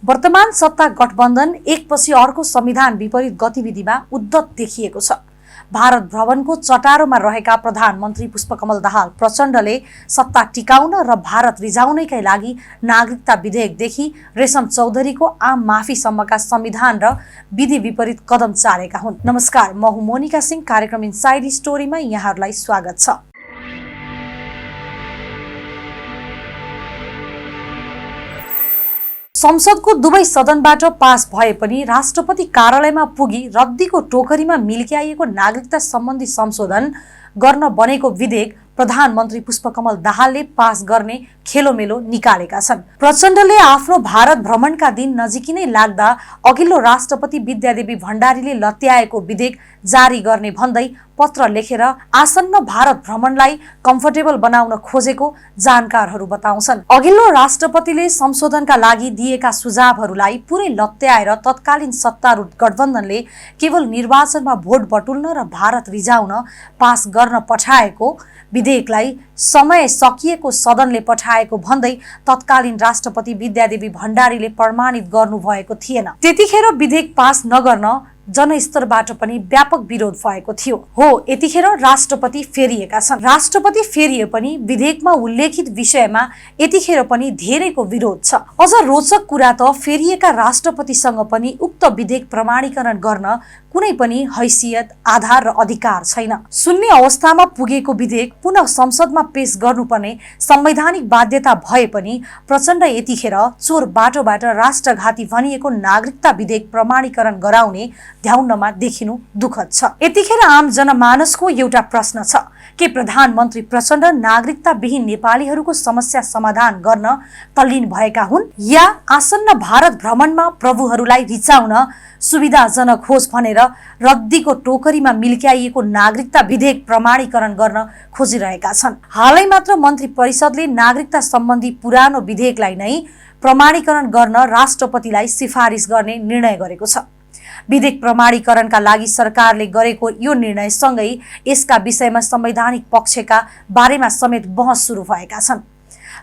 वर्तमान सत्ता गठबन्धन एकपछि अर्को संविधान विपरीत गतिविधिमा उद्धत देखिएको छ। भारत भ्रमणको चटारोमा रहेका प्रधानमन्त्री पुष्पकमल दाहाल प्रचण्डले सत्ता टिकाउन र भारत रिझाउनकै लागि नागरिकता विधेयकदेखि रेशम चौधरीको आम माफीसम्मका संविधान र विधि विपरीत कदम चालेका हुन्। नमस्कार, म हुँ मोनिका सिंह। कार्यक्रम इनसाइड स्टोरीमा यहाँहरूलाई स्वागत छ। संसदको दुवै सदनबाट पास भए पनि राष्ट्रपति कार्यालयमा पुगी रद्दीको टोकरीमा मिल्क्याइएको नागरिकता सम्बन्धी संशोधन गर्न बनेको विधेयक प्रधानमन्त्री पुष्पकमल दाहालले पास गर्ने खेलोमेलो निकालेका छन्। प्रचण्डले आफ्नो भारत भ्रमणका दिन नजिकै नै लाग्दा अघिल्लो राष्ट्रपति विद्यादेवी भण्डारीले लत्याएको विधेयक जारी गर्ने भन्दै पत्र लेखेर आसन्न भारत भ्रमणलाई कम्फर्टेबल बनाउन खोजेको जानकारहरू बताउँछन्। अघिल्लो राष्ट्रपतिले संशोधनका लागि दिएका सुझावहरूलाई पुरै लत्याएर तत्कालीन सत्तारूढ गठबन्धनले केवल निर्वाचनमा भोट बटुल्न र भारत रिझाउन पास गर्न पठाएको विधेयकलाई समय सकिएको सदनले पठाएको भन्दै तत्कालीन राष्ट्रपति विद्यादेवी भण्डारीले प्रमाणित गर्नुभएको थिएन। त्यतिखेर विधेयक पास नगर्न जनस्तरबाट पनि व्यापक विरोध भएको थियो। हो, यतिखेर राष्ट्रपति फेरिएका छन्। राष्ट्रपति फेरिए पनि विधेयकमा उल्लेखित विषयमा यतिखेर पनि धेरैको विरोध छ। अझ रोचक कुरा त फेरिएका राष्ट्रपतिसँग पनि उक्त विधेयक प्रमाणीकरण गर्न कुनै पनि हैसियत, आधार र अधिकार छैन। शून्य अवस्थामा पुगेको विधेयक पुनः संसदमा पेश गर्नुपर्ने संवैधानिक बाध्यता भए पनि प्रचण्ड यतिखेर चोर बाटोबाट राष्ट्रघाती भनिएको नागरिकता विधेयक प्रमाणीकरण गराउने ध्याउनमा देखिनु दुःखद छ। यतिखेर आम जनमानसको एउटा प्रश्न छ, के प्रधानमन्त्री प्रचण्ड नागरिकता विहीन नेपालीहरूको समस्या समाधान गर्न तल्लीन भएका हुन् या आसन्न भारत भ्रमणमा प्रभुहरूलाई रिचाउन सुविधाजनक होस् भनेर रद्दीको टोकरीमा मिल्क्याइएको नागरिकता विधेयक प्रमाणीकरण गर्न खोजिरहेका छन्। हालै मात्र मन्त्री परिषदले नागरिकता सम्बन्धी पुरानो विधेयकलाई नै प्रमाणीकरण गर्न राष्ट्रपतिलाई सिफारिस गर्ने निर्णय गरेको छ। विधेयक प्रमाणीकरणका लागि सरकारले गरेको यो निर्णयसँगै यसका विषयमा संवैधानिक पक्षका बारेमा समेत बहस सुरु भएका छन्।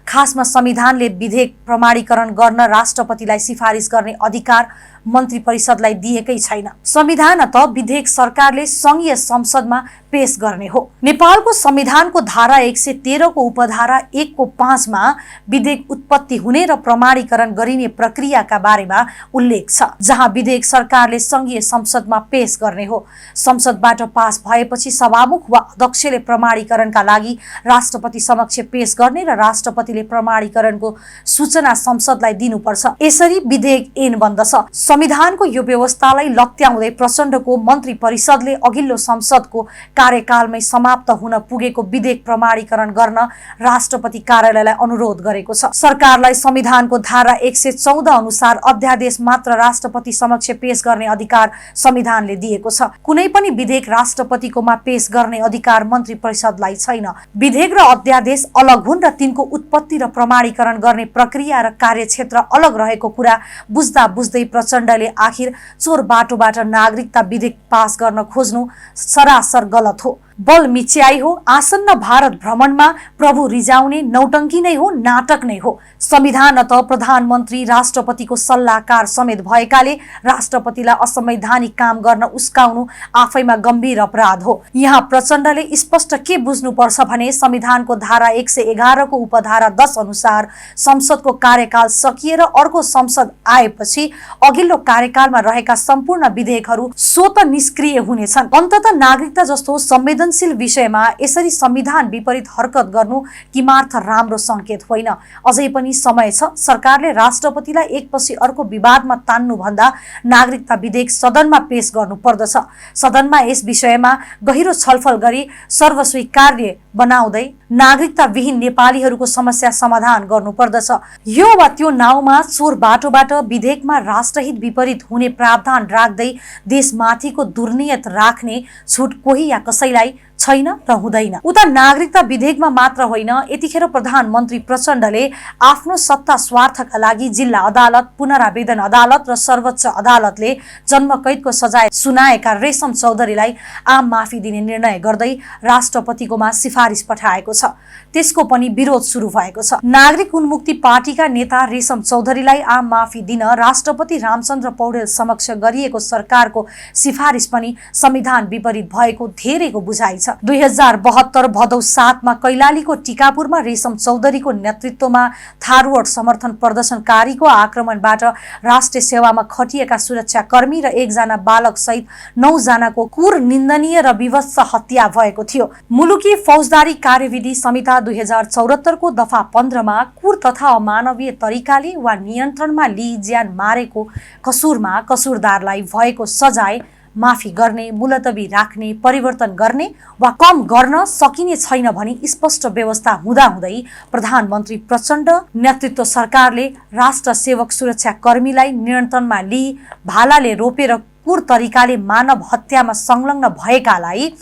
खासमा संविधानले विधेयक प्रमाणीकरण गर्न राष्ट्रपतिलाई सिफारिस गर्ने अधिकार मन्त्री परिषदलाई दिएकै छैन। संविधान त विधेयक सरकारले संघीय संसदमा पेश गर्ने हो। नेपालको संविधानको धारा 113 को उपधारा 1 को 5 मा विधेयक उत्पत्ति हुने र प्रमाणीकरण गरिने प्रक्रियाका बारेमा उल्लेख छ, जहाँ विधेयक सरकारले संघीय संसदमा पेश गर्ने हो। संसदबाट पास भएपछि सभामुख वा अध्यक्षले प्रमाणीकरणका लागि राष्ट्रपति समक्ष पेश गर्ने र राष्ट्रपतिले प्रमाणीकरणको सूचना संसदलाई दिनुपर्छ। यसरी विधेयक ऐन बन्दछ। संविधानको यो व्यवस्थालाई लत्याउँदै प्रचण्डको मन्त्री परिषदले अघिल्लो संसदको कार्यकालमै समाप्त हुन पुगेको विधेयक प्रमाणीकरण गर्न राष्ट्रपति कार्यालयलाई अनुरोध गरेको छ। सरकारलाई संविधानको धारा 114 अनुसार अध्यादेश मात्र राष्ट्रपति समक्ष पेश गर्ने अधिकार संविधानले दिएको छ। कुनै पनि विधेयक राष्ट्रपतिकोमा पेश गर्ने अधिकार मन्त्री परिषदलाई छैन। विधेयक र अध्यादेश अलग हुन् र तिनको उत्पत्ति र प्रमाणीकरण गर्ने प्रक्रिया र कार्यक्षेत्र अलग रहेको कुरा बुझ्दा बुझ्दै प्रचण्डले आखिर चोर बाटोबाट नागरिकता विधेयक पास गर्न खोज्नु सरासर गलत हो। बल मिच्याई हो। आसन्न भारत भ्रमणमा प्रभु रिजाउने नौटंकी नै हो, नाटक नै हो। संविधान त प्रधानमन्त्री राष्ट्रपतिको सल्लाहकार समेत भएकाले राष्ट्रपतिलाई असंवैधानिक काम गर्न उस्काउनु आफैमा गम्भीर अपराध हो। यहाँ प्रचण्डले स्पष्ट के बुझ्नुपर्छ भने संविधानको धारा 111 को उपधारा 10 अनुसार संसदको कार्यकाल सकिएर अर्को संसद आएपछि अघिल्लो कार्यकालमा रहेका सम्पूर्ण विधेयकहरू स्वतः निष्क्रिय हुनेछन्। अन्ततः नागरिकता जस्तो संवेदनशील विषयमा यसरी संविधान विपरीत हरकत गर्नु किमार्थ राम्रो संकेत होइन। अझै पनि समय छ। सरकारले राष्ट्रपतिलाई एकपछि अर्को विवादमा तान्नु भन्दा नागरिकता विधेयक सदनमा पेश गर्नु पर्दछ। सदनमा यस विषयमा गहिरो छलफल गरी सर्वस्वीकार्य बनाउँदै नागरिकता विहीन नेपालीहरूको समस्या समाधान गर्नु पर्दछ। यो वा त्यो नाउँमा चोर बाटोबाट विधेयकमा राष्ट्रहित विपरीत हुने प्रावधान राख्दै देशमाथिको दुर्नियत राख्ने छुट कोही या कसैलाई छैन र हुँदैन। उता नागरिकता विधेयकमा मात्र होइन, यतिखेर प्रधानमन्त्री प्रचण्डले आफ्नो सत्ता स्वार्थका लागि जिल्ला अदालत, पुनरावेदन अदालत र सर्वोच्च अदालतले जन्मकैदको सजाय सुनाएका रेशम चौधरीलाई आम माफी दिने निर्णय गर्दै राष्ट्रपतिकोमा सिफारिस पठाएको छ। त्यसको पनि विरोध सुरु भएको छ। नागरिक उन्मुक्ति पार्टीका नेता रेशम चौधरीलाई आम माफी दिन राष्ट्रपति रामचन्द्र पौडेल समक्ष गरिएको सरकारको सिफारिस पनि संविधान विपरीत भएको धेरैको बुझाइ छ। 2072 भदौ 7 मा कैलालीको टिकापुरमा रेशम चौधरीको नेतृत्वमा थारूवट समर्थन प्रदर्शनकारीको आक्रमणबाट राष्ट्रिय सेवामा खटिएका सुरक्षाकर्मी र 1 जना बालक सहित 9 जनाको क्रूर, निन्दनीय र विभत्स हत्या भएको थियो। मुलुकी फौजदारी कार्यविधि संहिता 2074 को दफा 15 मा क्रूर तथा अमानवीय तरिकाले वा नियन्त्रणमा लिई ज्यान मारेको कसुरमा कसुरदारलाई भएको सजाय माफी गर्ने, मुलतवी राख्ने, परिवर्तन गर्ने वा कम गर्न सकिने छैन भनी स्पष्ट व्यवस्था हुँदाहुँदै प्रधानमन्त्री प्रचण्ड नेतृत्व सरकारले राष्ट्र सेवक सुरक्षा कर्मीलाई नियन्त्रणमा लिई भालाले रोपेर क्रूर तरिकाले मानव हत्यामा संलग्न भएकालाई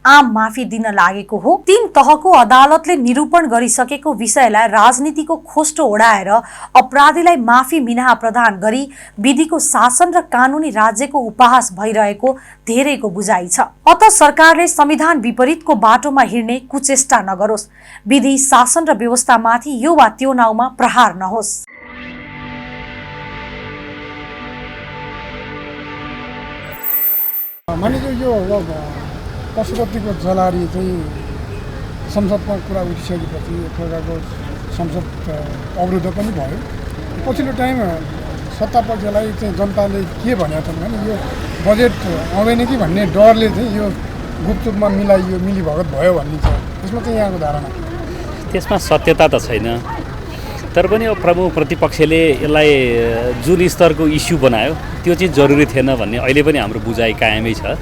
आम माफी दिन लागेको हो। 3 तहको अदालतले निरूपण गरिसकेको विषयलाई राजनीतिको खोस्टो ओढाएर अपराधीलाई माफी मिनाहा प्रदान गरी विधिको शासन र कानुनी राज्यको उपहास भइरहेको धेरैको बुझाइ छ। अत सरकारले संविधान विपरीतको बाटोमा हिँड्ने कुचेष्टा नगरोस्, विधि, शासन र व्यवस्थामाथि यो वा त्यो नाउँमा प्रहार नहोस्। पशुपतिको जलारी चाहिँ संसदमा कुरा उठिसकेपछि एक प्रकारको संसद अवरुद्ध पनि भयो। पछिल्लो टाइम सत्तापक्षलाई चाहिँ जनताले के भनेका छन् भने यो बजेट आउँदैन कि भन्ने डरले चाहिँ यो गुपचुपमा मिलाइयो, मिलीभगत भयो भन्ने छ। त्यसमा चाहिँ यहाँको धारणा? त्यसमा सत्यता त छैन, तर पनि अब प्रमुख प्रतिपक्षले यसलाई जुन स्तरको इस्यु बनायो त्यो चाहिँ जरुरी थिएन भन्ने अहिले पनि हाम्रो बुझाइ कायमै छ।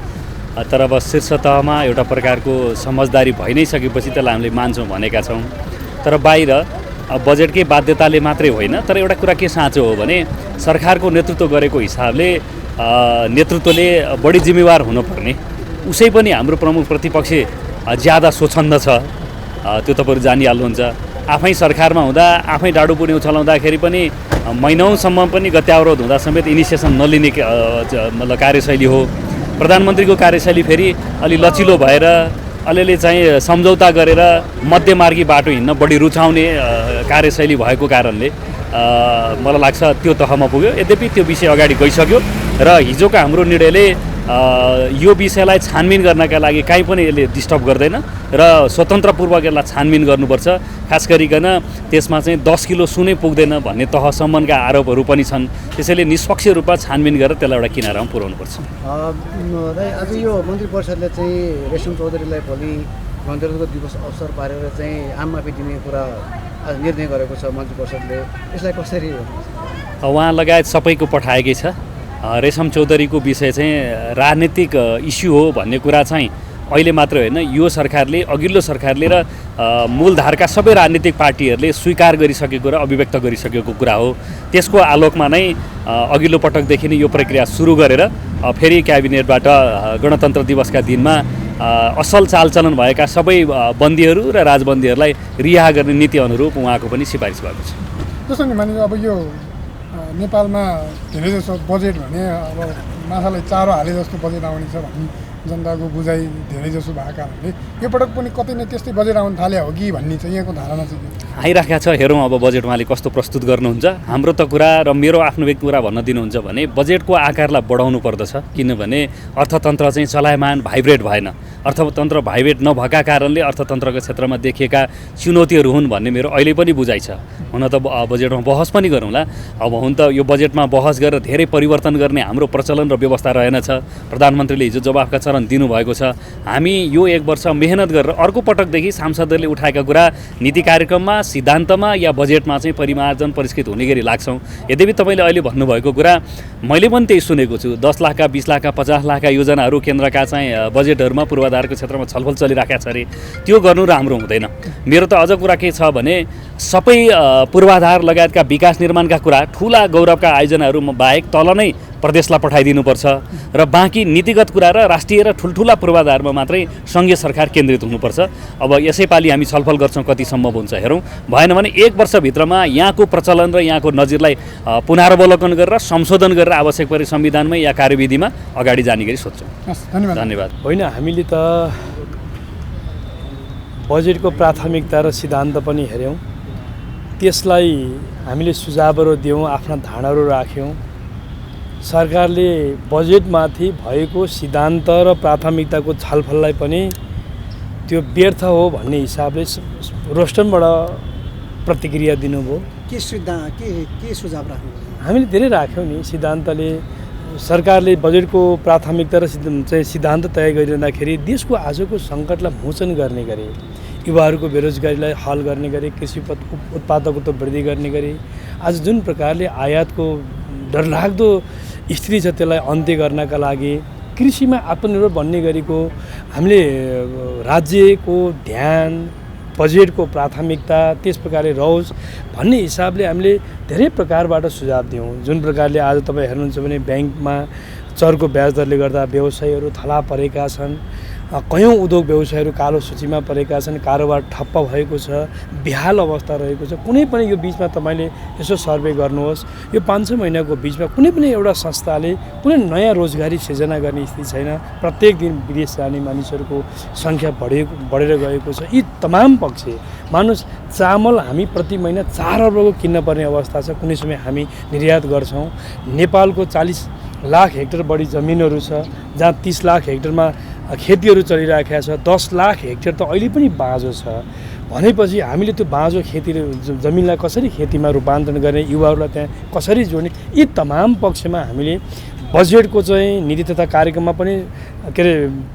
तर अब शीर्ष तहमा एउटा प्रकारको समझदारी भइ नै सकेपछि त्यसलाई हामीले मान्छौँ भनेका छौँ। तर बाहिर बजेटकै बाध्यताले मात्रै होइन, तर एउटा कुरा के साँचो हो भने सरकारको नेतृत्व गरेको हिसाबले नेतृत्वले बढी जिम्मेवार हुनुपर्ने, उसै पनि हाम्रो प्रमुख प्रतिपक्ष ज्यादा स्वच्छन्द छ, त्यो तपाईँहरू जानिहाल्नुहुन्छ। आफै सरकारमा हुँदा आफै डाडु पुर्याउ चलाउँदाखेरि पनि महिनौसम्म पनि गत्यावरोध हुँदा समेत इनिसिएसन नलिने मतलब कार्यशैली हो। प्रधानमन्त्रीको कार्यशैली फेरि अलि लचिलो भएर अलिअलि चाहिँ सम्झौता गरेर मध्यमार्गी बाटो हिँड्न बढी रुचाउने कार्यशैली भएको कारणले मलाई लाग्छ त्यो तहमा पुग्यो। यद्यपि त्यो विषय अगाडि गइसक्यो र हिजोको हाम्रो निर्णयले यो विषयलाई छानबिन गर्नका लागि कहीँ पनि यसले डिस्टर्ब गर्दैन र स्वतन्त्रपूर्वक यसलाई छानबिन गर्नुपर्छ। खास गरिकन त्यसमा चाहिँ 10 किलो सुनै पुग्दैन भन्ने तहसम्मका आरोपहरू पनि छन्। त्यसैले निष्पक्ष रूपमा छानबिन गरेर त्यसलाई एउटा किनारामा पुर्याउनुपर्छ। आज यो मन्त्री परिषदले चाहिँ रेशम चौधरीलाई भोलि गणतन्त्र दिवस अवसर पारेर चाहिँ आम माफी दिने कुरा निर्णय गरेको छ मन्त्री परिषदले, यसलाई कसरी उहाँ लगायत सबैको पठाएकै छ। रेशम चौधरीको विषय चाहिँ राजनीतिक इस्यु हो भन्ने कुरा चाहिँ अहिले मात्र होइन, यो सरकारले, अघिल्लो सरकारले र मूलधारका सबै राजनीतिक पार्टीहरूले स्वीकार गरिसकेको र अभिव्यक्त गरिसकेको कुरा हो। त्यसको आलोकमा नै अघिल्लो पटकदेखि नै यो प्रक्रिया सुरु गरेर फेरि क्याबिनेटबाट गणतन्त्र दिवसका दिनमा असल चालचलन भएका सबै बन्दीहरू र राजबन्दीहरूलाई रिहा गर्ने नीति अनुरूप उहाँको पनि सिफारिस भएको छ। जस्तो नि मानिस अब यो नेपालमा धेरै जसो बजेट भने अब माछालाई चारो हाले जस्तो बजेट आउने छ भन्ने जनताको बुझाइ धेरै जसो भएको कारणले यो पटक पनि कतै न त्यस्तै बजेट आउन थाले हो कि भन्ने चाहिँ यहाँको धारणा चाहिँ आइराखेको छ। हेरौँ अब बजेट उहाँले कस्तो प्रस्तुत गर्नुहुन्छ। हाम्रो त कुरा र मेरो आफ्नो व्यक्ति कुरा भन्न दिनुहुन्छ भने बजेटको आकारलाई बढाउनु पर्दछ, किनभने अर्थतन्त्र चाहिँ चलायमान भाइब्रेट भएन। अर्थतन्त्र भाइब्रेट नभएका कारणले अर्थतन्त्रको क्षेत्रमा देखिएका चुनौतीहरू हुन् भन्ने मेरो अहिले पनि बुझाइ छ। हुन त बजेटमा बहस पनि गरौँला। अब हुन त यो बजेटमा बहस गरेर धेरै परिवर्तन गर्ने हाम्रो प्रचलन र व्यवस्था रहेनछ। प्रधानमन्त्रीले हिजो जवाफका चरण दिनुभएको छ। हामी यो 1 वर्ष मेहनत गरेर अर्को पटकदेखि सांसदहरूले उठाएका कुरा नीति कार्यक्रममा, सिद्धान्तमा या बजेटमा चाहिँ परिमार्जन परिष्कृत हुने गरी लाग्छौँ। यद्यपि तपाईँले अहिले भन्नुभएको कुरा मैले पनि त्यही सुनेको छु। 10 लाखका, 20 लाखका, 50 लाखका योजनाहरू केन्द्रका चाहिँ बजेटहरूमा पूर्वाधारको क्षेत्रमा छलफल चलिराखेको छ अरे। त्यो गर्नु राम्रो हुँदैन। मेरो त अझ कुरा के छ भने सबै पूर्वाधार लगायतका विकास निर्माणका कुरा ठुला गौरवका आयोजनाहरू बाहेक तल नै प्रदेशलाई पठाइदिनुपर्छ र बाँकी नीतिगत कुरा र राष्ट्रिय र ठुल्ठुला पूर्वाधारमा मात्रै सङ्घीय सरकार केन्द्रित हुनुपर्छ। अब यसैपालि हामी छलफल गर्छौँ कति सम्भव हुन्छ हेरौँ। भएन भने 1 वर्षभित्रमा यहाँको प्रचलन र यहाँको नजिरलाई पुनरावलोकन गरेर संशोधन गरेर आवश्यक परे संविधानमै या कार्यविधिमा अगाडि जाने गरी सोध्छौँ। धन्यवाद। होइन, हामीले त बजेटको प्राथमिकता र सिद्धान्त पनि हेऱ्यौँ, त्यसलाई हामीले सुझावहरू दियौँ, आफ्ना धारणाहरू राख्यौँ। सरकारले बजेटमाथि भएको सिद्धान्त र प्राथमिकताको छलफललाई पनि त्यो व्यर्थ हो भन्ने हिसाबले रोस्टनबाट प्रतिक्रिया दिनुभयो। के सुझाव राख्नु? हामीले धेरै राख्यौँ नि। सिद्धान्तले सरकारले बजेटको प्राथमिकता र सिद्धान्त तय गरिरहँदाखेरि देशको आजको सङ्कटलाई मोचन गर्ने गरे, युवाहरूको बेरोजगारीलाई हल गर्ने गरे, कृषि उत्पादकत्व वृद्धि गर्ने गरे, आज जुन प्रकारले आयातको डरलाग्दो स्थिति छ त्यसलाई अन्त्य गर्नका लागि कृषिमा आत्मनिर्भर बन्ने गरेको हामीले राज्यको ध्यान, बजेटको प्राथमिकता त्यस प्रकारले रहोस् भन्ने हिसाबले हामीले धेरै प्रकारबाट सुझाव दियौँ। जुन प्रकारले आज तपाईँ हेर्नुहुन्छ भने ब्याङ्कमा चरको ब्याज दरले गर्दा व्यवसायीहरू थला परेका छन्, कयौँ उद्योग व्यवसायहरू कालो सूचीमा परेका छन्, कारोबार ठप्प भएको छ, बेहाल अवस्था रहेको छ। कुनै पनि यो बिचमा तपाईँले यसो सर्वे गर्नुहोस्, यो 5-6 महिनाको बिचमा कुनै पनि एउटा संस्थाले कुनै नयाँ रोजगारी सिर्जना गर्ने स्थिति छैन। प्रत्येक दिन विदेश जाने मानिसहरूको सङ्ख्या बढेर गएको छ। यी तमाम पक्ष मानुस चामल हामी प्रति महिना 4 अर्बको किन्न पर्ने अवस्था छ। कुनै समय हामी निर्यात गर्छौँ। नेपालको 40 लाख हेक्टर बढी जमिनहरू छ, जहाँ 30 लाख हेक्टरमा खेतीहरू चलिरहेको छ। 10 लाख हेक्टर त अहिले पनि बाँझो छ भनेपछि हामीले त्यो बाँझो खेती जमिनलाई कसरी खेतीमा रूपान्तरण गर्ने, युवाहरूलाई त्यहाँ कसरी जोड्ने, यी तमाम पक्षमा हामीले बजेटको चाहिँ नीति तथा कार्यक्रममा पनि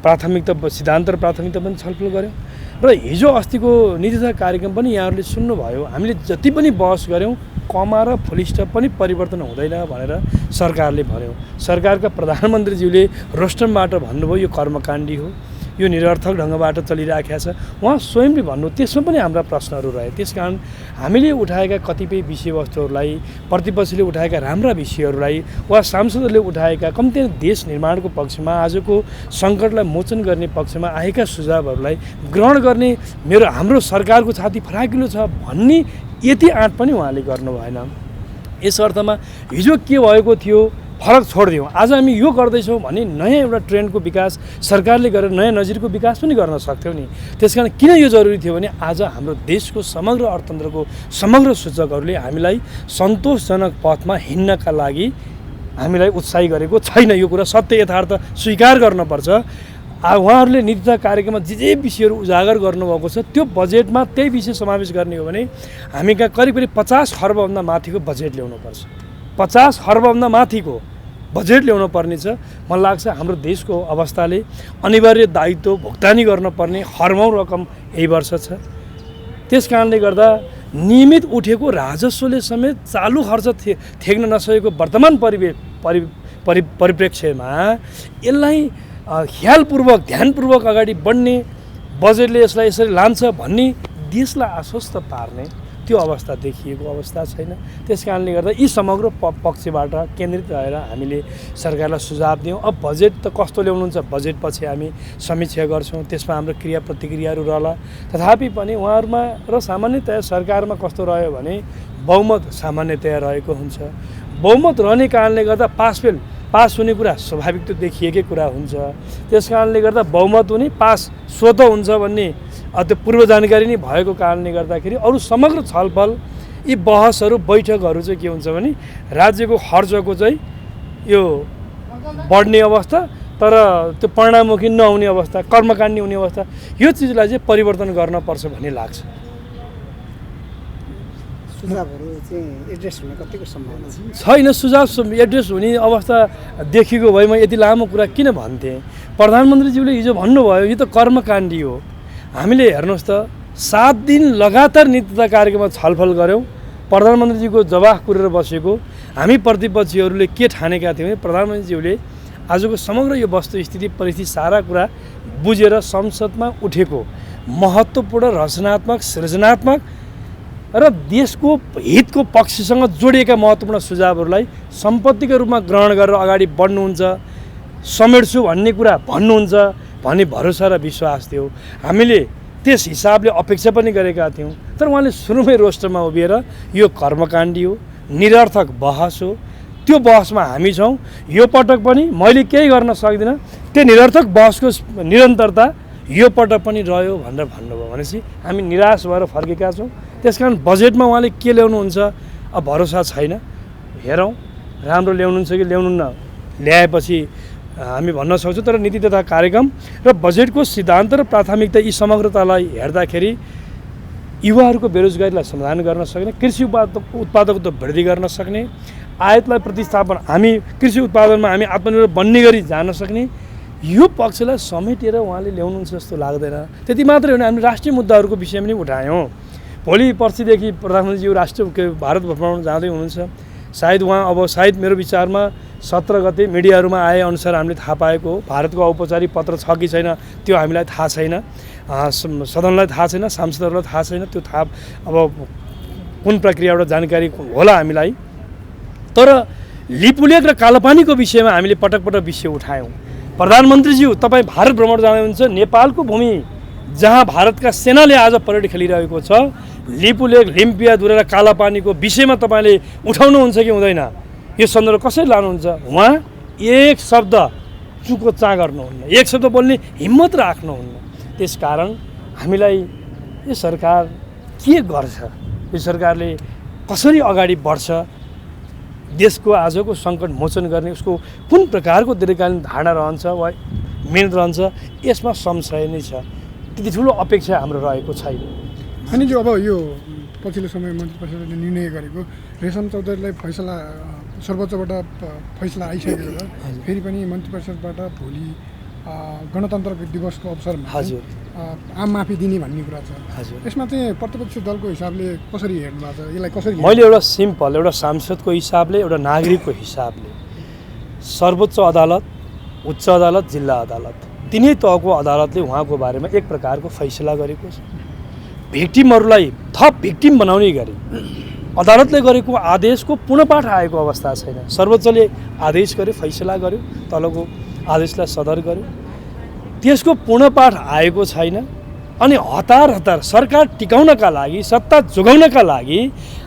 प्राथमिकता सिद्धान्त र प्राथमिकता पनि छलफल गऱ्यौँ। र हिजो अस्तिको नीति तथा कार्यक्रम पनि यहाँहरूले सुन्नुभयो। हामीले जति पनि बहस गऱ्यौँ कमा र फुल स्टप पनि परिवर्तन हुँदैन भनेर सरकारले भन्यो। सरकारका प्रधानमन्त्रीज्यूले रोस्टमबाट भन्नुभयो यो कर्मकाण्डी हो, यो निरर्थक ढङ्गबाट चलिराखेको छ। उहाँ स्वयंले भन्नु, त्यसमा पनि हाम्रा प्रश्नहरू रहे। त्यसकारण हामीले उठाएका कतिपय विषयवस्तुहरूलाई, प्रतिपक्षले उठाएका राम्रा विषयहरूलाई वा सांसदहरूले उठाएका कम्ती देश निर्माणको पक्षमा, आजको सङ्कटलाई मोचन गर्ने पक्षमा आएका सुझावहरूलाई ग्रहण गर्ने हाम्रो सरकारको छाती फराकिलो छ भन्ने यति आँट पनि उहाँले गर्नु भएन। यस अर्थमा हिजो के भएको थियो फरक छोडिदिउँ, आज हामी यो गर्दैछौँ भने नयाँ एउटा ट्रेन्डको विकास सरकारले गरेर नयाँ नजिरको विकास पनि गर्न सक्थ्यौँ नि। त्यसकारण किन यो जरुरी थियो भने आज हाम्रो देशको समग्र अर्थतन्त्रको समग्र सूचकहरूले हामीलाई सन्तोषजनक पथमा हिँड्नका लागि हामीलाई उत्साही गरेको छैन। यो कुरा सत्य यथार्थ स्वीकार गर्नुपर्छ। उहाँहरूले नीति तथा कार्यक्रममा जे विषयहरू उजागर गर्नुभएको छ त्यो बजेटमा त्यही विषय समावेश गर्ने हो भने हामी कहाँ करिब 50 खर्बभन्दा माथिको बजेट ल्याउनुपर्छ। 50 खर्बभन्दा माथिको बजेट ल्याउनु पर्ने छ। मलाई लाग्छ हाम्रो देशको अवस्थाले अनिवार्य दायित्व भुक्तानी गर्नुपर्ने खर्बौँ रकम यही वर्ष छ। त्यस कारणले गर्दा नियमित उठेको राजस्वले समेत चालु खर्च थेग्न नसकेको वर्तमान परिप्रेक्ष्यमा यसलाई ख्यालपूर्वक ध्यानपूर्वक अगाडि बढ्ने, बजेटले यसलाई यसरी लान्छ भन्ने, देशलाई आश्वस्त पार्ने त्यो अवस्था देखिएको अवस्था छैन। त्यस कारणले गर्दा यी समग्र पक्षबाट केन्द्रित रहेर हामीले सरकारलाई सुझाव दियौँ। अब बजेट त कस्तो ल्याउनुहुन्छ बजेटपछि हामी समीक्षा गर्छौँ, त्यसमा हाम्रो क्रिया प्रतिक्रियाहरू रहला। तथापि पनि उहाँहरूमा र सामान्यतया सरकारमा कस्तो रह्यो भने बहुमत सामान्यतया रहेको हुन्छ। बहुमत रहने कारणले गर्दा पास हुने कुरा स्वाभाविक त देखिएकै कुरा हुन्छ। त्यस कारणले गर्दा बहुमत हुने, पास स्वतः हुन्छ भन्ने त्यो पूर्व जानकारी नै भएको कारणले गर्दाखेरि अरू समग्र छलफल, यी बहसहरू, बैठकहरू चाहिँ के हुन्छ भने राज्यको खर्चको चाहिँ यो बढ्ने अवस्था तर त्यो परिणाममुखी नहुने अवस्था, कर्मकाण्डी हुने अवस्था, यो चिजलाई चाहिँ परिवर्तन गर्नुपर्छ भन्ने लाग्छ। सुझावहरू चाहिँ एड्रेस हुने कतिको सम्भावना छैन। सुझाव एड्रेस हुने अवस्था देखिएको भए म यति लामो कुरा किन भन्थेँ। प्रधानमन्त्रीज्यूले हिजो भन्नुभयो यो त कर्मकाण्डी हो। हामीले हेर्नुहोस् त 7 दिन लगातार नीति तथा कार्यक्रममा छलफल गऱ्यौँ। प्रधानमन्त्रीजीको जवाफ कुरेर बसेको हामी प्रतिपक्षीहरूले के ठानेका थियौँ भने प्रधानमन्त्रीज्यूले आजको समग्र यो वस्तुस्थिति परिस्थिति सारा कुरा बुझेर संसदमा उठेको महत्त्वपूर्ण रचनात्मक सृजनात्मक र देशको हितको पक्षसँग जोडिएका महत्त्वपूर्ण सुझावहरूलाई सम्पत्तिको रूपमा ग्रहण गरेर अगाडि बढ्नुहुन्छ, समेट्छु भन्ने कुरा भन्नुहुन्छ भन्ने भरोसा र विश्वास थियो। हामीले त्यस हिसाबले अपेक्षा पनि गरेका थियौँ। तर उहाँले सुरुमै रोस्टरमा उभिएर यो कर्मकाण्डी हो, निरर्थक बहस हो, त्यो बहसमा हामी छौँ। यो पटक पनि मैले केही गर्न सक्दिनँ, त्यो निरर्थक बहसको निरन्तरता यो पटक पनि रह्यो भनेर भन्नुभयो भनेपछि हामी निराश भएर फर्केका छौँ। त्यसकारण बजेटमा उहाँले के ल्याउनुहुन्छ अब भरोसा छैन। हेरौँ राम्रो ल्याउनुहुन्छ कि ल्याउनुहुन्न, ल्याएपछि हामी भन्न सक्छौँ। तर नीति तथा कार्यक्रम र बजेटको सिद्धान्त र प्राथमिकता यी समग्रतालाई हेर्दाखेरि युवाहरूको बेरोजगारीलाई समाधान गर्न सक्ने, कृषि उत्पादकत्व वृद्धि गर्न सक्ने, आयातलाई प्रतिस्थापन, हामी कृषि उत्पादनमा हामी आत्मनिर्भर बन्ने गरी जान सक्ने, यो पक्षलाई समेटेर उहाँले ल्याउनुहुन्छ जस्तो लाग्दैन। त्यति मात्रै होइन, हामी राष्ट्रिय मुद्दाहरूको विषयमा पनि उठायौँ। भोलि पर्सिदेखि प्रधानमन्त्रीज्यू भारत भ्रमण जाँदै हुनुहुन्छ। सायद मेरो विचारमा 17 गते मिडियाहरूमा आए अनुसार हामीले थाहा पाएको हो। भारतको औपचारिक पत्र छ कि छैन त्यो हामीलाई थाहा छैन, सदनलाई थाहा छैन, सांसदहरूलाई थाहा छैन। त्यो थाहा अब कुन प्रक्रियाबाट जानकारी होला हामीलाई। तर लिपुलेख र कालापानीको विषयमा हामीले पटक पटक विषय उठायौँ। प्रधानमन्त्रीज्यू तपाईँ भारत भ्रमण जाँदै हुनुहुन्छ, नेपालको भूमि जहाँ भारतका सेनाले आज परेड खेलिरहेको छ, लिपुलेख, लिम्पियाधुरा र कालापानीको विषयमा तपाईँले उठाउनुहुन्छ कि हुँदैन, यो सन्दर्भ कसरी लानुहुन्छ? उहाँ एक शब्द चुको चाँ गर्नुहुन्न, एक शब्द बोल्ने हिम्मत राख्नुहुन्न। त्यसकारण हामीलाई यो सरकार के गर्छ, यो सरकारले कसरी अगाडि बढ्छ, देशको आजको सङ्कट मोचन गर्ने उसको कुन प्रकारको दीर्घकालीन धारणा रहन्छ वा मेहनत रहन्छ, यसमा संशय नै छ। त्यति ठुलो अपेक्षा हाम्रो रहेको छैन। अनि जो अब यो पछिल्लो समय मन्त्री परिषदले निर्णय गरेको रेशम चौधरीलाई फैसला सर्वोच्चबाट फैसला आइसकेको छ, फेरि पनि मन्त्री परिषदबाट भोलि गणतन्त्र दिवसको अवसरमा आम माफी दिने भन्ने कुरा छ। यसमा चाहिँ प्रतिपक्ष दलको हिसाबले कसरी हेर्नु भएको छ, यसलाई कसरी? मैले एउटा सिम्पल, एउटा सांसदको हिसाबले, एउटा नागरिकको हिसाबले सर्वोच्च अदालत, उच्च अदालत, जिल्ला अदालत तिनै तहको अदालतले उहाँको बारेमा एक प्रकारको फैसला गरेको छ। भिक्टिमहरूलाई थप भिक्टिम बनाउने गरी अदालतले गरेको आदेशको पुनःपाठ आएको अवस्था छैन। सर्वोच्चले आदेश गर्यो, फैसला गर्यो, तलको आदेशलाई सदर गर्यो, त्यसको पुनःपाठ आएको छैन। अनि हतार सरकार टिकाउनका लागि, सत्ता जोगाउनका लागि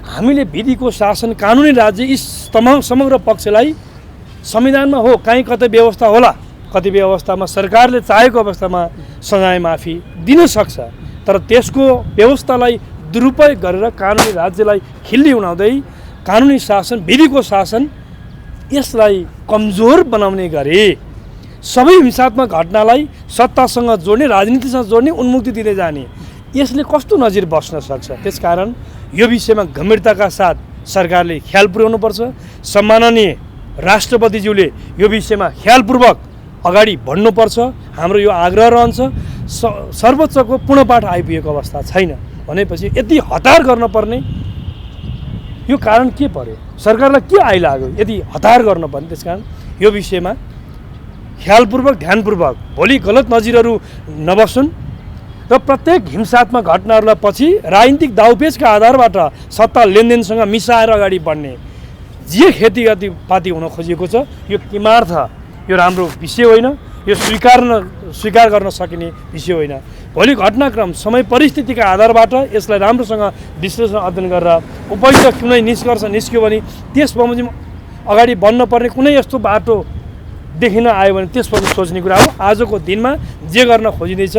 हामीले विधिको शासन, कानुनी राज्य यी समग्र पक्षलाई संविधानमा हो कहीँ कतै व्यवस्था होला, कतिपय अवस्थामा सरकारले चाहेको अवस्थामा सजाय माफी दिन सक्छ। तर त्यसको व्यवस्थालाई दुरुपयोग गरेर कानुनी राज्यलाई खिल्ली उडाउँदै कानुनी शासन, विधिको शासन यसलाई कमजोर बनाउने गरी सबै हिंसात्मक घटनालाई सत्तासँग जोड्ने, राजनीतिसँग जोड्ने, उन्मुक्ति दिँदै जाने, यसले कस्तो नजिर बस्न सक्छ? त्यसकारण यो विषयमा गम्भीरताका साथ सरकारले ख्याल पुर्याउनुपर्छ। सम्माननीय राष्ट्रपतिज्यूले यो विषयमा ख्यालपूर्वक अगाडि बढ्नुपर्छ। हाम्रो यो आग्रह रहन्छ। सर्वोच्चको पुनःपाठ आइपुगेको अवस्था छैन भनेपछि यति हतार गर्न पर्ने यो कारण के पर्यो? सरकारलाई के आइलाग्यो यदि हतार गर्न पर्ने? त्यसकारण यो विषयमा ख्यालपूर्वक, ध्यानपूर्वक भोलि गलत नजिरहरू नबसुन् र प्रत्येक हिंसात्मक घटनाहरूलाई पछि राजनीतिक दाउपेचका आधारबाट सत्ता लेनदेनसँग मिसाएर अगाडि बढ्ने जे खेतीपाती हुन खोजिएको छ, यो किमार्थ, यो राम्रो विषय होइन, यो स्वीकार गर्न सकिने विषय होइन। भोलि घटनाक्रम, समय परिस्थितिका आधारबाट यसलाई राम्रोसँग विश्लेषण अध्ययन गरेर उपयुक्त कुनै निष्कर्ष निस्क्यो भने त्यस बमोजिम अगाडि बढ्न पर्ने कुनै यस्तो बाटो देखिन आयो भने त्यसपछि सोच्ने कुरा हो। आजको दिनमा जे गर्न खोजिँदैछ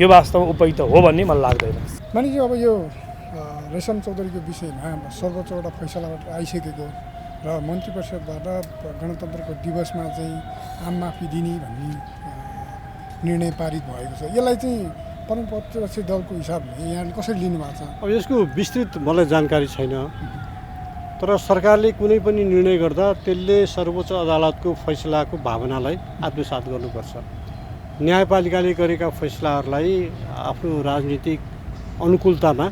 यो वास्तवमा उपयुक्त हो भन्ने मलाई लाग्दैन। मानिज्यू अब यो रेशम चौधरीको विषयमा सर्वोच्चबाट फैसलाबाट आइसकेको र मन्त्री परिषदबाट गणतन्त्रको दिवसमा चाहिँ आम माफी दिने भन्ने निर्णय पारित भएको छ, यसलाई चाहिँ प्रतिपक्ष दलको हिसाबले यहाँले कसरी लिनुभएको छ? अब यसको विस्तृत मलाई जानकारी छैन, तर सरकारले कुनै पनि निर्णय गर्दा त्यसले सर्वोच्च अदालतको फैसलाको भावनालाई आत्मसात गर्नुपर्छ। न्यायपालिकाले गरेका फैसलाहरूलाई आफ्नो राजनीतिक अनुकूलतामा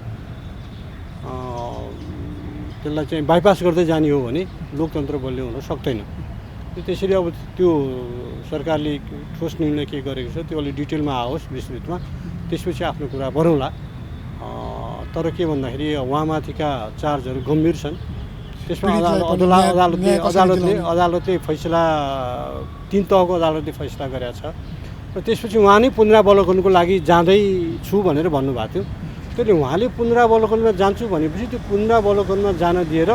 त्यसलाई चाहिँ बाइपास गर्दै जाने हो भने लोकतन्त्र बलियो हुन सक्दैन। त्यसरी अब त्यो सरकारले ठोस निर्णय के गरेको छ त्यो अलि डिटेलमा आओस् विस्तृतमा, त्यसपछि आफ्नो कुरा बढौँला। तर के भन्दाखेरि उहाँमाथिका चार्जहरू गम्भीर छन्। त्यसमा पीडितलाई पनि अदालतले फैसला 3 तहको अदालतले फैसला गरेको छ र त्यसपछि उहाँ नै पुनरावलोकनको लागि जाँदैछु भनेर भन्नुभएको थियो। त्यसले उहाँले पुनरावलोकनमा जान्छु भनेपछि त्यो पुनरावलोकनमा जान दिएर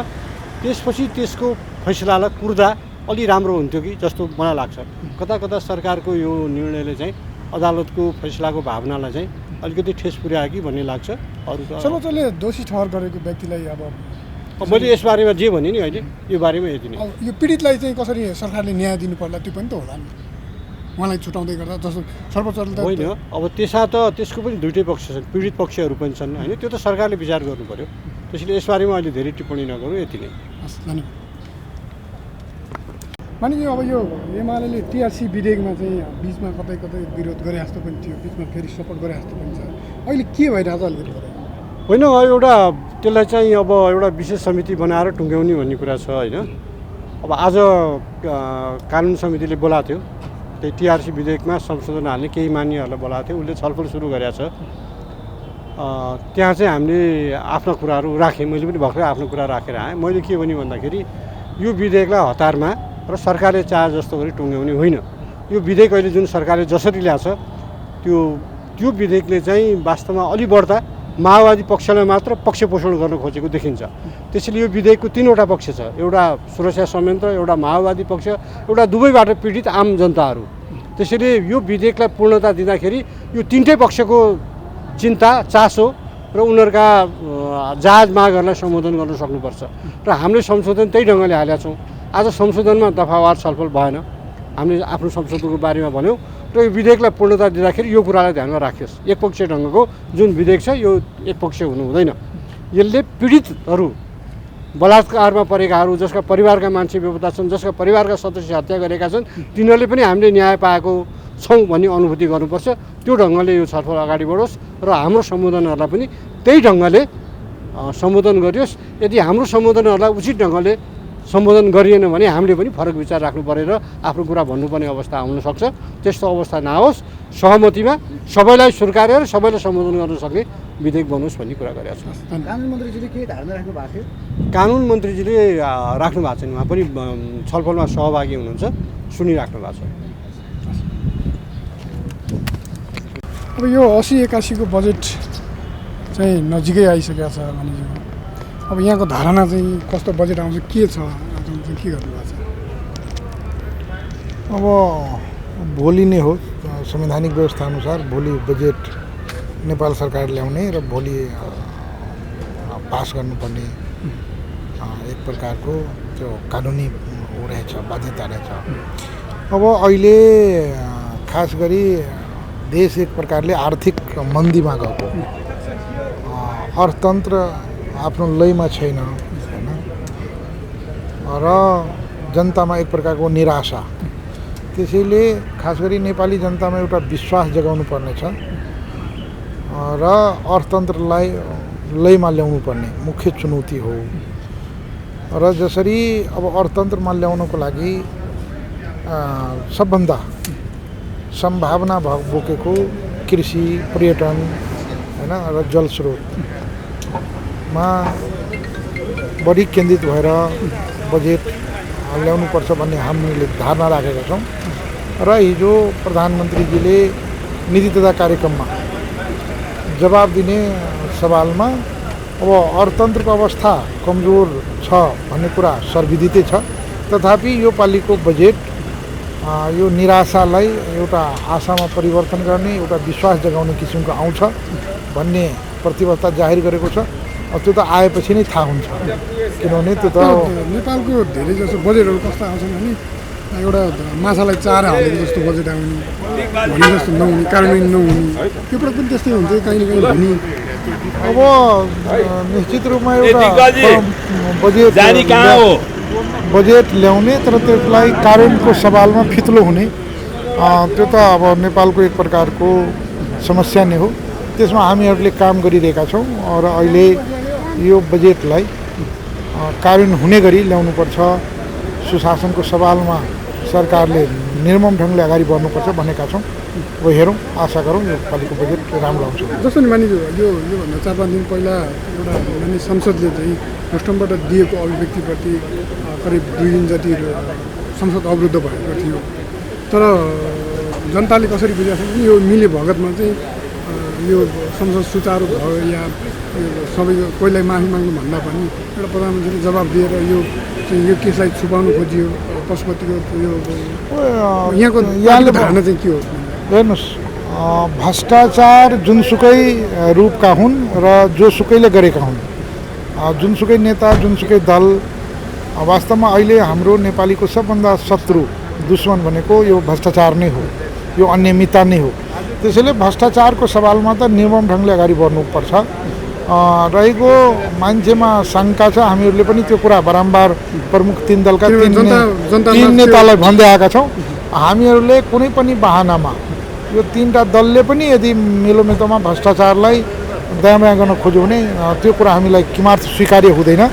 त्यसपछि त्यसको फैसलालाई कुर्दा अलि राम्रो हुन्थ्यो कि जस्तो मलाई लाग्छ। कता कता सरकारको यो निर्णयले चाहिँ अदालतको फैसलाको भावनालाई चाहिँ अलिकति ठेस पुर्यायो कि भन्ने लाग्छ। अरू सर्वोच्चले दोषी ठहर गरेको व्यक्तिलाई अब मैले यसबारेमा जे भने नि अहिले यो बारेमा यति नै। यो पीडितलाई चाहिँ कसरी सरकारले न्याय दिनु पर्ला त्यो पनि त होला नि, उहाँलाई छुटाउँदै गर्दा। जस्तो सर्वोच्चले त होइन, अब त्यसको पनि दुइटै पक्ष छन्, पीडित पक्षहरू पनि छन् होइन, त्यो त सरकारले विचार गर्नु पर्यो। त्यसैले यसबारेमा अहिले धेरै टिप्पणी नगरौँ, यति नै। हस्, धन्यवाद। मानियो अब यो एमाले टिआरसी विधेयकमा चाहिँ बिचमा कतै कतै विरोध गरे जस्तो पनि थियो, बिचमा फेरि सपोर्ट गरे जस्तो पनि छ। अहिले के भइरहेछ अलिकति होइन, एउटा त्यसलाई चाहिँ अब एउटा विशेष समिति बनाएर टुङ्ग्याउने भन्ने कुरा छ होइन। अब आज कानुन समितिले बोलाएको थियो, त्यही टिआरसी विधेयकमा संशोधन हाल्ने केही मान्यहरूलाई बोलाएको थियो, उसले छलफल सुरु गरेको छ। त्यहाँ चाहिँ हामीले आफ्ना कुराहरू राखेँ, मैले पनि भर्खरै आफ्नो कुरा राखेर आएँ। मैले के भने भन्दाखेरि यो विधेयकलाई हतारमा र सरकारले चाहे जस्तो गरी टुङ्ग्याउने होइन। यो विधेयक अहिले जुन सरकारले जसरी ल्याएको छ त्यो विधेयकले चाहिँ वास्तवमा अलि बढ्दा माओवादी पक्षलाई मात्र पक्ष पोषण गर्न खोजेको देखिन्छ। त्यसैले यो विधेयकको 3वटा पक्ष छ, एउटा सुरक्षा संयन्त्र, एउटा माओवादी पक्ष, एउटा दुवैबाट पीडित आम जनताहरू। त्यसैले यो विधेयकलाई पूर्णता दिँदाखेरि यो 3टै पक्षको चिन्ता, चासो र उनीहरूका जहाज मागहरूलाई सम्बोधन गर्न सक्नुपर्छ र हामीले संशोधन त्यही ढङ्गले हालेका छौँ। आज संशोधनमा दफावार छलफल भएन, हामीले आफ्नो संशोधनको बारेमा भन्यौँ र यो विधेयकलाई पूर्णता दिँदाखेरि यो कुरालाई ध्यानमा राखियोस्। एकपक्षीय ढङ्गको जुन विधेयक छ यो एकपक्षीय हुनु हुँदैन। यसले पीडितहरू, बलात्कारमा परेकाहरू, जसका परिवारका मान्छे बेपत्ता छन्, जसका परिवारका सदस्य हत्या गरेका छन्, तिनीहरूले पनि हामीले न्याय पाएको छौँ भन्ने अनुभूति गर्नुपर्छ। त्यो ढङ्गले यो छलफल अगाडि बढोस् र हाम्रो सम्बोधनहरूलाई पनि त्यही ढङ्गले सम्बोधन गरियोस्। यदि हाम्रो सम्बोधनहरूलाई उचित ढङ्गले सम्बोधन गरिएन भने हामीले पनि फरक विचार राख्नु परेर आफ्नो कुरा भन्नुपर्ने अवस्था आउन सक्छ। त्यस्तो अवस्था नआओस्, सहमतिमा सबैलाई स्वीकारेर सबैलाई सम्बोधन गर्न सक्ने विधेयक बनोस् भन्ने कुरा गरेका छौँ। कानुन मन्त्रीजीले के धारणा राख्नु भएको थियो? कानुन मन्त्रीजीले राख्नु भएको छैन, उहाँ पनि छलफलमा सहभागी हुनुहुन्छ, सुनिराख्नु भएको छ। अब यो 80-81 को बजेट चाहिँ नजिकै आइसकेको छ भने अब यहाँको धारणा चाहिँ कस्तो बजेट आउँछ, के छ, के गर्नुभएको छ? अब भोलि नै हो, संवैधानिक व्यवस्था अनुसार भोलि बजेट नेपाल सरकार ल्याउने र भोलि पास गर्नुपर्ने एक प्रकारको त्यो कानुनी ऊ रहेछ, बाध्यता रहेछ। अब अहिले खास गरी देश एक प्रकारले आर्थिक मन्दीमा गएको, अर्थतन्त्र आफ्नो लयमा छैन हैन, र जनतामा एक प्रकारको निराशा। त्यसैले खास गरी नेपाली जनतामा एउटा विश्वास जगाउनु पर्ने छ र अर्थतन्त्रलाई लयमा ल्याउनु पर्ने मुख्य चुनौती हो। र जसरी अब अर्थतन्त्रमा ल्याउनको लागि सबभन्दा सम्भावना बोकेको कृषि, पर्यटन हैन र जलस्रोतमा बढी केन्द्रित भएर बजेट ल्याउनुपर्छ भन्ने हामीले धारणा राखेका छौँ। र हिजो प्रधानमन्त्रीजीले नीति तथा कार्यक्रममा जवाब दिने सवालमा अब अर्थतन्त्रको अवस्था कमजोर छ भन्ने कुरा सर्वविदितै छ, तथापि यो पालिको बजेट यो निराशालाई एउटा आशामा परिवर्तन गर्ने, एउटा विश्वास जगाउने किसिमको आउँछ भन्ने प्रतिबद्धता जाहेर गरेको छ। त्यो त आएपछि नै थाहा हुन्छ, किनभने त्यो त नेपालको धेरै जसो बजेटहरू कस्तो आउँछन् भने एउटा माछालाई चारा हालेको जस्तो बजेट आउने, भने जस्तो नहुने, कार्यान्वयन नहुने, त्यो पनि त्यस्तै हुन्छ कहीँ न कहीँ हुने। अब निश्चित रूपमा एउटा बजेट ल्याउने तर त्यसलाई कार्यान्वयनको सवालमा फितलो हुने, त्यो त अब नेपालको एक प्रकारको समस्या नै हो। त्यसमा हामीहरूले काम गरिरहेका छौँ र अहिले यो बजेटलाई कार्यान्वयन हुने गरी ल्याउनुपर्छ, सुशासनको सवालमा सरकारले निर्मम ढङ्गले अगाडि बढ्नुपर्छ भनेका छौँ। अब हेरौँ, आशा गरौँ यो पालिको बजेट राम्रो आउँछ। जस्तो नि मानिज्यू योभन्दा 4-5 दिन पहिला एउटा माने संसदले चाहिँ रोस्टमबाट दिएको अभिव्यक्तिप्रति करिब 2 दिन जति संसद अवरुद्ध भएको थियो। तर जनताले कसरी बुझेको छ यो मिले भगतमा चाहिँ यो संसद सुचारू भयो या सबैको कोहीलाई माफी माग्नु भन्दा पनि एउटा प्रधानमन्त्रीले जवाब दिएर यो केसलाई छुपाउनु खोजियो पशुपतिको यो यहाँको धारणा चाहिँ के हो? हेर्नुहोस्, भ्रष्टाचार जुनसुकै रूपका हुन् र जोसुकैले गरेका हुन्, जुनसुकै नेता जुनसुकै दल, वास्तवमा अहिले हाम्रो नेपालीको सबभन्दा शत्रु दुश्मन भनेको यो भ्रष्टाचार नै हो, यो अनियमितता नै हो। त्यसैले भ्रष्टाचारको सवालमा त निर्मम ढङ्गले अगाडि बढ्नुपर्छ। रहेको मान्छेमा शङ्का छ, हामीहरूले पनि त्यो कुरा बारम्बार प्रमुख 3 दलका 3 नेतालाई भन्दै आएका छौँ। हामीहरूले कुनै पनि बहानामा यो 3टा दलले पनि यदि मेलोमेतोमा भ्रष्टाचारलाई दयामाया गर्न खोज्यो भने त्यो कुरा हामीलाई किमार्थ स्वीकार्य हुँदैन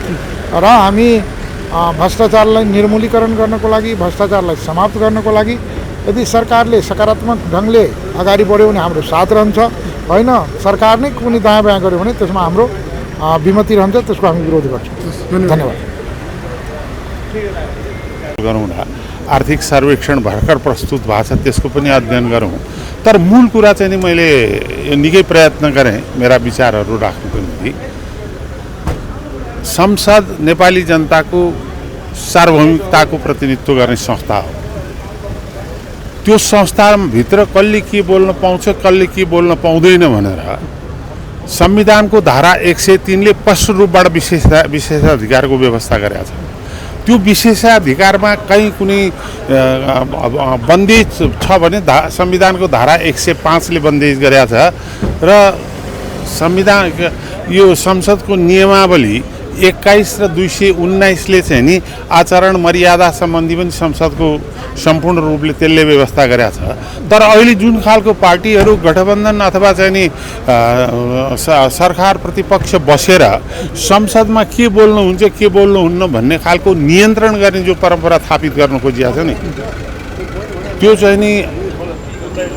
र हामी भ्रष्टाचारलाई निर्मूलीकरण गर्नको लागि, भ्रष्टाचारलाई समाप्त गर्नको लागि यदि सरकारले सकारात्मक ढङ्गले अगाडि बढ्यो भने हाम्रो साथ रहन्छ, होइन सरकार नै कुनै दायाँ बायाँ गर्यो भने त्यसमा हाम्रो विमति रहन्छ, त्यसको हामी विरोध गर्छौँ। धन्यवाद। गरौँ न, आर्थिक सर्वेक्षण भर्खर प्रस्तुत भएको छ, त्यसको पनि अध्ययन गरौँ। तर मूल कुरा चाहिँ नि मैले निकै प्रयत्न गरेँ मेरा विचारहरू राख्नुको निम्ति। संसद नेपाली जनताको सार्वभौमिकताको प्रतिनिधित्व गर्ने संस्था हो। त्यो संस्थाभित्र कसले के बोल्न पाउँछ, कसले के बोल्न पाउँदैन भनेर संविधानको धारा 103 ले स्पष्ट रूपबाट विशेषाधिकारको व्यवस्था गरेका छ। त्यो विशेषाधिकारमा कहीँ कुनै बन्देज छ भने संविधानको धारा 105 ले बन्देज गरेका छ र संविधान यो संसदको नियमावली 21 र 219 ले चाहिँ नि आचरण मर्यादा सम्बन्धी पनि संसदको सम्पूर्ण रूपले त्यसले व्यवस्था गरेका छ। तर अहिले जुन खालको पार्टीहरू गठबन्धन अथवा चाहिँ नि सरकार प्रतिपक्ष बसेर संसदमा के बोल्नुहुन्छ के बोल्नुहुन्न भन्ने खालको नियन्त्रण गर्ने जो परम्परा थापित गर्न खोजिएको छ नि, त्यो चाहिँ नि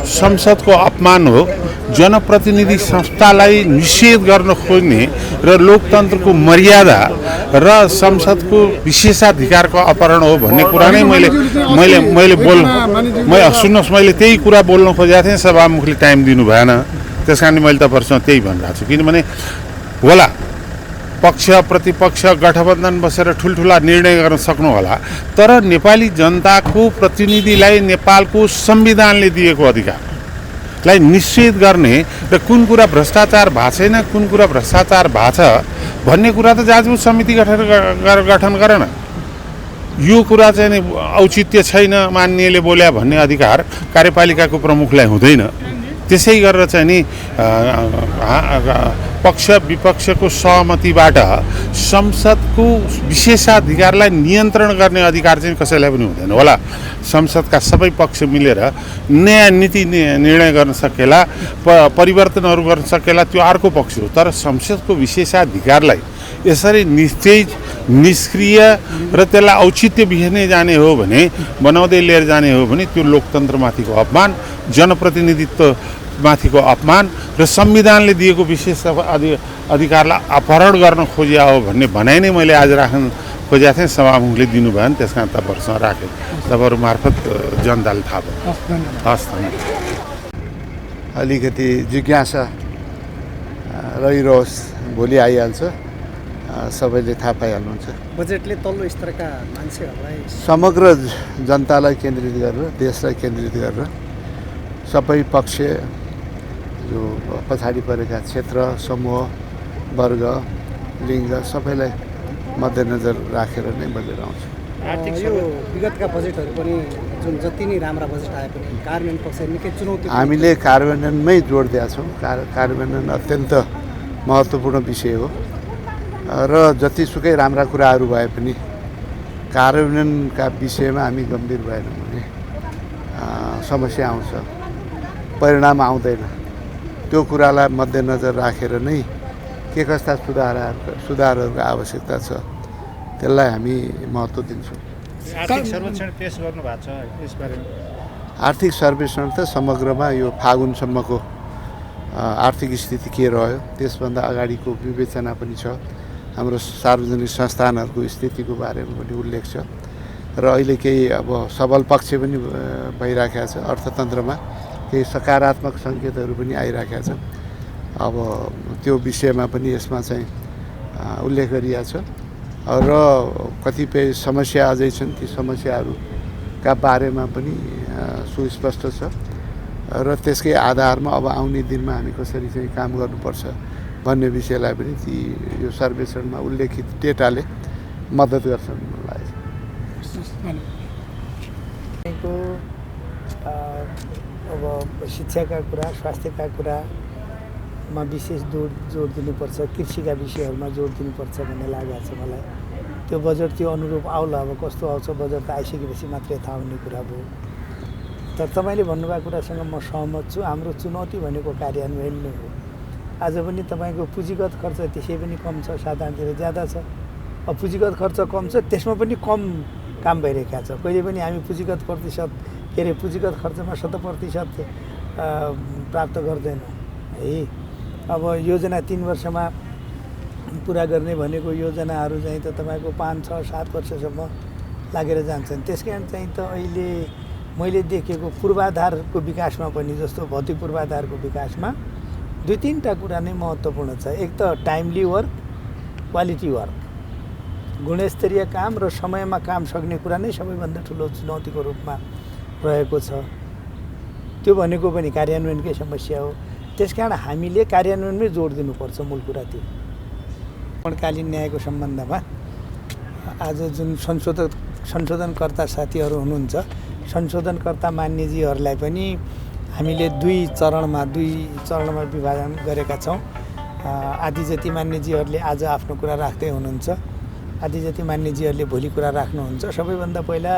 संसदको अपमान हो। जनप्रतिनिधि संस्थालाई निषेध गर्न खोज्ने र लोकतन्त्रको मर्यादा र संसदको विशेषाधिकारको अपहरण हो भन्ने कुरा नै मैले सुन्नुहोस्, मैले त्यही कुरा बोल्न खोजेको थिएँ, सभामुखले टाइम दिनु भएन, त्यस कारण मैले तपाईँहरूसँग त्यही भनिरहेको छु। किनभने होला पक्ष प्रतिपक्ष गठबन्धन बसेर ठुल्ठुला निर्णय गर्न सक्नु होला, तर नेपाली जनताको प्रतिनिधिलाई नेपालको संविधानले दिएको अधिकारलाई निषेध गर्ने र कुन कुरा भ्रष्टाचार भएको छैन, कुन कुरा भ्रष्टाचार भएको छ भन्ने कुरा त जाँचबुझ समिति गठन गरेन। यो कुरा चाहिँ नि औचित्य छैन मान्यले बोल्या भन्ने अधिकार कार्यपालिकाको प्रमुखलाई हुँदैन। त्यसै गरेर चाहिँ नि पक्ष विपक्षको सहमतिबाट संसदको विशेषाधिकारलाई नियन्त्रण गर्ने अधिकार चाहिँ कसैलाई पनि हुँदैन। होला संसदका सबै पक्ष मिलेर नयाँ नीति निर्णय गर्न सकेला, परिवर्तनहरू गर्न सकेला, त्यो अर्को पक्ष हो। तर संसदको विशेषाधिकारलाई यसरी निस्तेज निष्क्रिय र त्यसलाई औचित्यविहीन जाने हो भने, बनाउँदै लिएर जाने हो भने त्यो लोकतन्त्रमाथिको अपमान, जनप्रतिनिधित्व माथिको अपमान र संविधानले दिएको विशेष अधिकारलाई अपहरण गर्न खोजिया हो भन्ने भनाइ नै मैले आज राख्न खोजेको थिएँ। सभामुखले दिनुभयो नि, त्यस कारण तपाईँहरूसँग राखेँ, तपाईँहरू मार्फत जनताले थाहा भयो। हस्, धन्यवाद। अलिकति जिज्ञासा रहिरहोस्, भोलि आइहाल्छ, सबैले थाहा पाइहाल्नुहुन्छ। बजेटले तल्लो स्तरका मान्छेहरूलाई समग्र जनतालाई केन्द्रित गरेर, देशलाई केन्द्रित गरेर सबै पक्ष जो पछाडि परेका क्षेत्र समूह वर्ग लिङ्ग सबैलाई मध्यनजर राखेर नै बजेट आउँछ। यो विगतका बजेटहरू पनि जुन जति नै राम्रा बजेट आए पनि कार्यान्वयन पक्ष निकै चुनौती, हामीले कार्यान्वयनमै जोड दिएका छौँ। कार्यान्वयन अत्यन्त महत्त्वपूर्ण विषय हो र जतिसुकै राम्रा कुराहरू भए पनि कार्यान्वयनका विषयमा हामी गम्भीर भएनौँ भने समस्या आउँछ, परिणाम आउँदैन। त्यो कुरालाई मध्यनजर राखेर नै के कस्ता सुधारहरूको आवश्यकता छ त्यसलाई हामी महत्त्व दिन्छौँ। आर्थिक सर्वेक्षण पेश गर्नु भएको छ, यसबारेमा आर्थिक सर्वेक्षण त समग्रमा यो फागुनसम्मको आर्थिक स्थिति के रह्यो त्यसभन्दा अगाडिको विवेचना पनि छ। हाम्रो सार्वजनिक संस्थानहरूको स्थितिको बारेमा पनि उल्लेख छ र अहिले केही अब सबल पक्ष पनि भइराखेको छ। अर्थतन्त्रमा केही सकारात्मक सङ्केतहरू पनि आइराखेका छ। अब त्यो विषयमा पनि यसमा चाहिँ उल्लेख गरिएको छ र कतिपय समस्या अझै छन्। ती समस्याहरूका बारेमा पनि सुस्पष्ट छ र त्यसकै आधारमा अब आउने दिनमा हामी कसरी चाहिँ काम गर्नुपर्छ भन्ने विषयलाई पनि ती यो सर्वेक्षणमा उल्लेखित डेटाले मद्दत गर्छन् मलाई अब शिक्षाका कुरा, स्वास्थ्यका कुरामा विशेष जोड दिनुपर्छ, कृषिका विषयहरूमा जोड दिनुपर्छ भन्ने लागेको छ मलाई। त्यो बजेट त्यो अनुरूप आउला, अब कस्तो आउँछ बजेट त आइसकेपछि मात्रै थाहा हुने कुरा भयो। तर तपाईँले भन्नुभएको कुरासँग म सहमत छु। हाम्रो चुनौती भनेको कार्यान्वयन नै हो। आज पनि तपाईँको पुँजीगत खर्च त्यसै पनि कम छ, साधारणतिर ज्यादा छ। अब पुँजीगत खर्च कम छ, त्यसमा पनि कम काम भइरहेको छ। कहिले पनि हामी पुँजीगत खर्चमा 100% प्राप्त गर्दैनौँ है। अब योजना 3 वर्षमा पुरा गर्ने भनेको योजनाहरू चाहिँ त तपाईँको 5, 6, 7 वर्षसम्म लागेर जान्छन्। त्यस कारण चाहिँ त अहिले मैले देखेको पूर्वाधारको विकासमा पनि, जस्तो भौतिक पूर्वाधारको विकासमा 2-3टा कुरा नै महत्त्वपूर्ण छ। एक त टाइमली वर्क, क्वालिटी वर्क, गुणस्तरीय काम र समयमा काम सक्ने कुरा नै सबैभन्दा ठुलो चुनौतीको रूपमा रहेको छ। त्यो भनेको पनि कार्यान्वयनकै समस्या हो। त्यसकारण हामीले कार्यान्वयनमै जोड दिनुपर्छ। मूल कुरा त्यो पूर्णकालीन न्यायको सम्बन्धमा आज जुन संशोधनकर्ता साथीहरू हुनुहुन्छ, संशोधनकर्ता मान्यजीहरूलाई पनि हामीले दुई चरणमा विभाजन गरेका छौँ। आदि जति मान्यजीहरूले आज आफ्नो कुरा राख्दै हुनुहुन्छ, आदि जति मान्यजीहरूले भोलि कुरा राख्नुहुन्छ। सबैभन्दा पहिला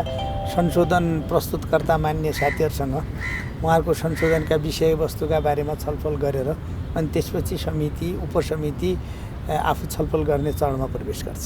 संशोधन प्रस्तुतकर्ता मान्य साथीहरूसँग उहाँहरूको संशोधनका विषयवस्तुका बारेमा छलफल गरेर अनि त्यसपछि समिति, उपसमिति आफू छलफल गर्ने चरणमा प्रवेश गर्छ।